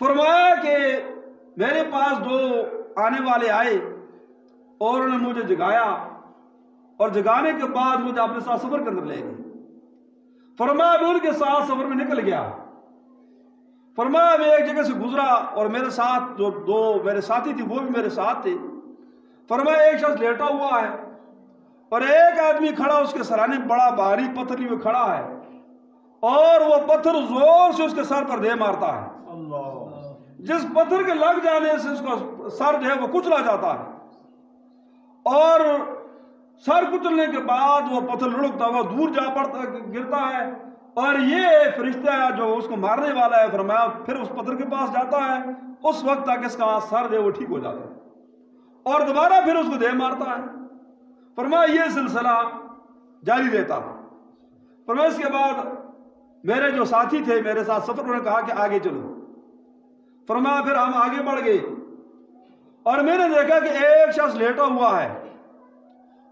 فرمایا کہ میرے پاس دو آنے والے آئے اور انہوں نے مجھے جگایا اور جگانے کے بعد مجھے اپنے ساتھ سفر کے اندر لے گئے. فرمایا میں ان کے ساتھ سفر میں نکل گیا. فرمایا میں ایک جگہ سے گزرا اور میرے ساتھ جو دو میرے ساتھی تھے وہ بھی میرے ساتھ تھے. فرمایا ایک شخص لیٹا ہوا ہے اور ایک آدمی کھڑا اس کے سرانے بڑا بھاری پتھر لیے کھڑا ہے اور وہ پتھر زور سے اس کے سر پر دے مارتا ہے. جس پتھر کے لگ جانے سے اس کا سر جو ہے وہ کچلا جاتا ہے اور سر کچلنے کے بعد وہ پتھر لڑکتا ہوا دور جا پڑتا گرتا ہے اور یہ فرشتہ جو اس کو مارنے والا ہے فرمایا پھر اس پتھر کے پاس جاتا ہے. اس وقت تک اس کا سر جو ہے وہ ٹھیک ہو جاتا ہے اور دوبارہ پھر اس کو دے مارتا ہے. فرمایا یہ سلسلہ جاری رہتا. فرمایا اس کے بعد میرے جو ساتھی تھے میرے ساتھ سفر انہوں نے کہا کہ آگے چلو. فرمایا پھر ہم آگے بڑھ گئے اور میں نے دیکھا کہ ایک شخص لیٹا ہوا ہے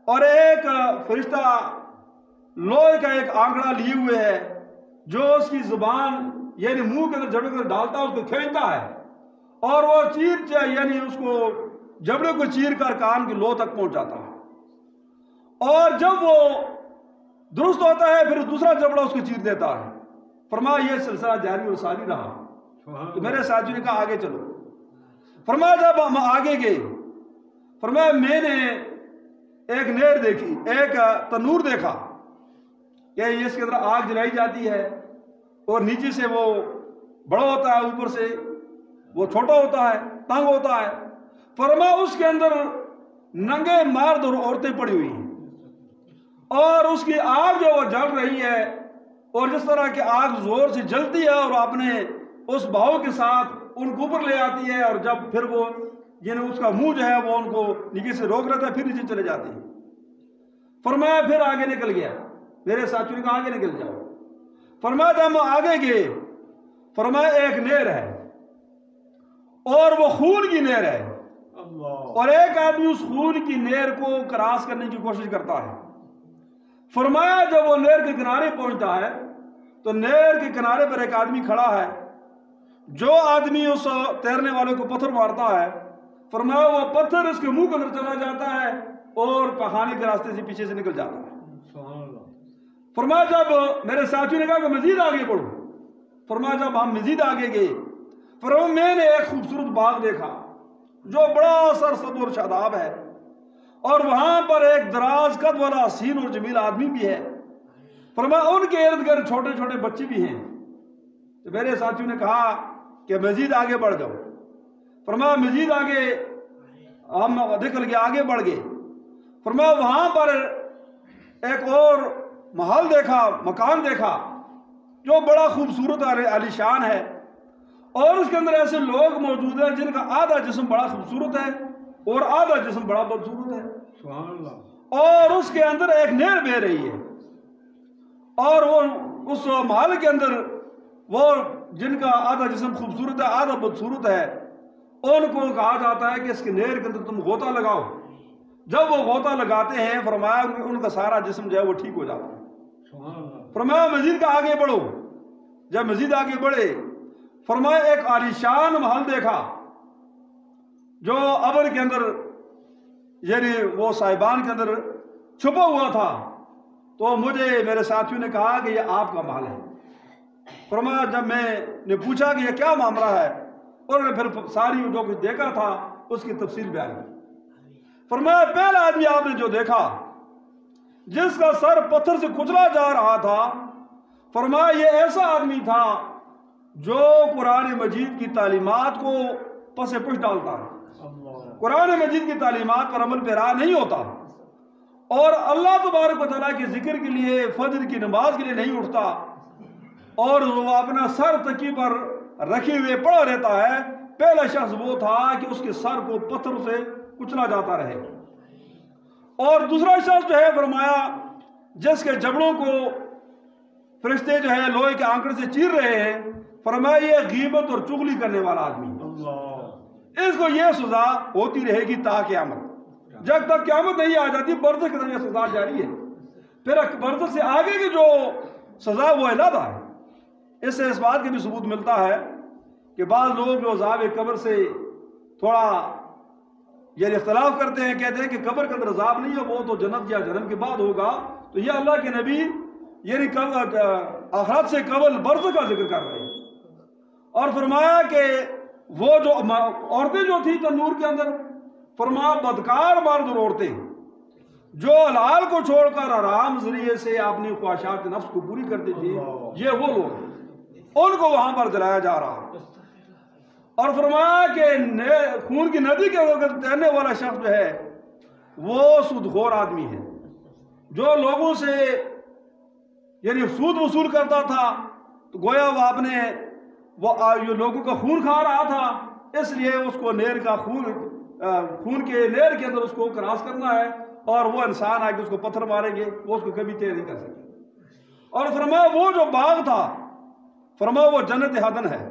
اور ایک فرشتہ لوہے کا ایک آنکڑا لیے ہوئے ہے جو اس کی زبان یعنی منہ کے اندر جبڑے کو ڈالتا ہے اس کو کھینچتا ہے اور وہ یعنی اس کو جبڑے کو چیر کر کان کی لو تک پہنچاتا ہے اور جب وہ درست ہوتا ہے پھر دوسرا جبڑا اس کو چیر دیتا ہے. فرمایا یہ سلسلہ جاری اور ساری رہا. تو میرے ساتھی نے کہا آگے چلو. فرمایا جب ہم آگے گئے فرمایا میں نے ایک نہر دیکھی ایک تنور دیکھا کہ اس کے اندر آگ جلائی جاتی ہے اور نیچے سے وہ بڑا ہوتا ہے اوپر سے وہ چھوٹا ہوتا ہے تنگ ہوتا ہے. فرمایا اس کے اندر ننگے مرد اور عورتیں پڑی ہوئی ہیں اور اس کی آگ جو وہ جل رہی ہے اور جس طرح کی آگ زور سے جلتی ہے اور اپنے اس بہاؤ کے ساتھ ان کو اوپر لے آتی ہے اور جب پھر وہ یعنی اس کا منہ جو ہے وہ ان کو نیچے سے روک رہتا ہے پھر نیچے چلے جاتے ہیں. فرمایا پھر آگے نکل گیا. میرے ساتھی نے کہا آگے نکل جاؤ. فرمایا جب ہم آگے گئے فرمایا ایک نہر ہے اور وہ خون کی نہر ہے اور ایک آدمی اس خون کی نہر کو کراس کرنے کی کوشش کرتا ہے. فرمایا جب وہ نہر کے کنارے پہنچتا ہے تو نہر کے کنارے پر ایک آدمی کھڑا ہے. جو آدمی اس تیرنے والے کو پتھر مارتا ہے فرمایا وہ پتھر اس کے منہ کے اندر چلا جاتا ہے اور پخانے کے راستے سے پیچھے سے نکل جاتا ہے. فرمایا جب میرے ساتھی نے کہا کہ مزید آگے بڑھو. فرمایا جب ہم مزید آگے گئے فرمایا میں نے ایک خوبصورت باغ دیکھا جو بڑا سرسبز اور شاداب ہے اور وہاں پر ایک دراز قد والا حسین اور جمیل آدمی بھی ہے. فرمایا ان کے ارد گرد چھوٹے چھوٹے بچے بھی ہیں. تو میرے ساتھیوں نے کہا کہ مزید آگے بڑھ جاؤ. فرمایا مزید آگے ہم نکل کے آگے بڑھ گئے. فرمایا وہاں پر ایک اور محل دیکھا مکان دیکھا جو بڑا خوبصورت عالی شان ہے اور اس کے اندر ایسے لوگ موجود ہیں جن کا آدھا جسم بڑا خوبصورت ہے اور آدھا جسم بڑا بدصورت ہے. سبحان اللہ. اور اس کے اندر ایک نہر بہ رہی ہے اور وہ اس محل کے اندر وہ جن کا آدھا جسم خوبصورت ہے آدھا بدصورت ہے ان کو کہا جاتا ہے کہ اس کے نہر کے اندر تم غوطہ لگاؤ. جب وہ غوطہ لگاتے ہیں فرمایا ان کا سارا جسم جو ہے وہ ٹھیک ہو جاتا ہے. فرمایا مزید کا آگے بڑھو. جب مزید آگے بڑھے فرمایا ایک عالیشان محل دیکھا جو ابر کے اندر یعنی وہ صاحبان کے اندر چھپا ہوا تھا. تو مجھے میرے ساتھیوں نے کہا کہ یہ آپ کا محل ہے. فرمایا جب میں نے پوچھا کہ یہ کیا معاملہ ہے اور نے پھر ساری جو کچھ دیکھا تھا اس کی تفصیل بیان کی. فرمایا پہلا آدمی آپ نے جو دیکھا جس کا سر پتھر سے کچلا جا رہا تھا فرمایا یہ ایسا آدمی تھا جو قرآن مجید کی تعلیمات کو پس پش ڈالتا ہے. قرآن مجید کی تعلیمات پر عمل پیرا نہیں ہوتا اور اللہ تبارک و تعالیٰ کے ذکر کے لیے فجر کی نماز کے لیے نہیں اٹھتا اور وہ اپنا سر تکی پر رکھے ہوئے پڑا رہتا ہے. پہلا شخص وہ تھا کہ اس کے سر کو پتھر سے کچلا جاتا رہے اور دوسرا شخص جو ہے فرمایا جس کے جبڑوں کو فرشتے جو ہے لوہے کے آنکڑے سے چیر رہے ہیں فرمایا یہ غیبت اور چغلی کرنے والا آدمی. اس کو یہ سزا ہوتی رہے گی تا قیامت. جب تک قیامت نہیں آ جاتی برزخ کے اندر یہ سزا جاری ہے. پھر برزخ سے آگے کی جو سزا وہ علیحدہ ہے. اس سے اس بات کے بھی ثبوت ملتا ہے کہ بعض لوگ جو عذاب قبر سے تھوڑا یعنی اختلاف کرتے ہیں، کہتے ہیں کہ قبر کے اندر عذاب نہیں ہے، وہ تو جنت یا جنم کے بعد ہوگا. تو یہ اللہ کے نبی یعنی آخرت سے قبل برزخ کا ذکر کر رہے ہیں. اور فرمایا کہ وہ جو عورتیں جو تھیں تنور کے اندر، فرمایا بدکار مرد اور عورتیں جو حلال کو چھوڑ کر حرام ذریعے سے اپنی خواہشات نفس کو پوری کرتی تھی، یہ وہ لوگ ہیں، ان کو وہاں پر جلایا جا رہا. اور فرمایا کہ خون کی ندی کے وقت تیرنے والا شخص جو ہے وہ سودخور آدمی ہے، جو لوگوں سے یعنی سود وصول کرتا تھا. تو گویا وہ اپنے وہ لوگوں کا خون کھا رہا تھا، اس لیے اس کو نہر کا خون کے نہر کے اندر اس کو کراس کرنا ہے، اور وہ انسان آ کے اس کو پتھر ماریں گے، وہ اس کو کبھی طے نہیں کر سکے. اور فرمایا وہ جو باغ تھا، فرمایا وہ جنت عدن ہے.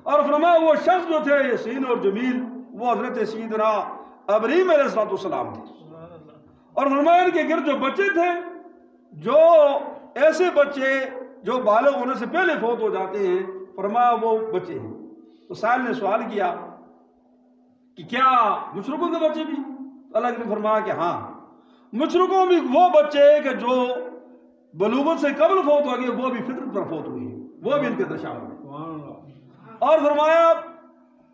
اور فرمایا وہ شخص جو تھے یسین اور جمیل، وہ حضرت سیدنا ابراہیم علیہ السلام تھے. اور فرمایا ان کے گرد جو بچے تھے، جو ایسے بچے جو بالغ ہونے سے پہلے فوت ہو جاتے ہیں، فرمایا وہ بچے ہیں. تو سائل نے سوال کیا کہ کیا مشرکوں کے بچے بھی؟ اللہ نے فرمایا کہ ہاں، مشرکوں بھی وہ بچے کہ جو بلوغت سے قبل فوت ہو گئے، وہ بھی فطرت پر فوت ہوئی، وہ بھی ان کے اندر شامل ہیں. اور فرمایا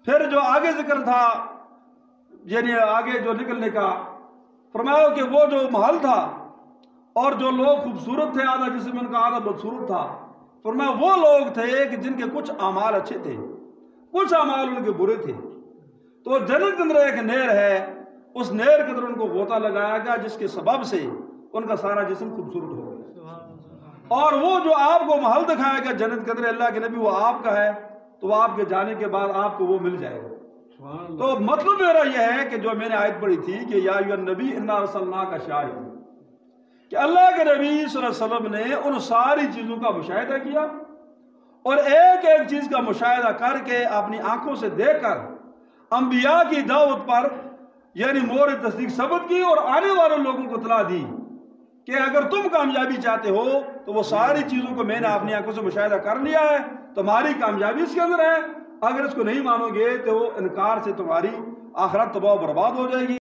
پھر جو آگے ذکر تھا یعنی آگے جو نکلنے کا، فرمایا کہ وہ جو محل تھا اور جو لوگ خوبصورت تھے، آدھا جسم ان کا آدھا بدصورت تھا، فرمایا وہ لوگ تھے کہ جن کے کچھ اعمال اچھے تھے، کچھ اعمال ان کے برے تھے. تو جنت کے اندر ایک نہر ہے، اس نہر کے اندر ان کو غوطہ لگایا گیا، جس کے سبب سے ان کا سارا جسم خوبصورت ہو گیا. اور وہ جو آپ کو محل دکھایا گیا جنت کے اندر، اللہ کے نبی وہ آپ کا ہے، تو وہ آپ کے جانے کے بعد آپ کو وہ مل جائے گا. تو مطلب میرا یہ ہے کہ جو میں نے آیت پڑھی تھی کہ یا ایھا النبی انا ارسلناک شاہدا، کہ اللہ کے نبی صلی اللہ علیہ وسلم نے ان ساری چیزوں کا مشاہدہ کیا، اور ایک ایک چیز کا مشاہدہ کر کے اپنی آنکھوں سے دیکھ کر انبیاء کی دعوت پر یعنی مور تصدیق ثبت کی، اور آنے والے لوگوں کو اطلاع دی کہ اگر تم کامیابی چاہتے ہو تو وہ ساری چیزوں کو میں نے اپنی آنکھوں سے مشاہدہ کر لیا ہے، تمہاری کامیابی اس کے اندر ہے. اگر اس کو نہیں مانو گے تو انکار سے تمہاری آخرت تباہ و برباد ہو جائے گی.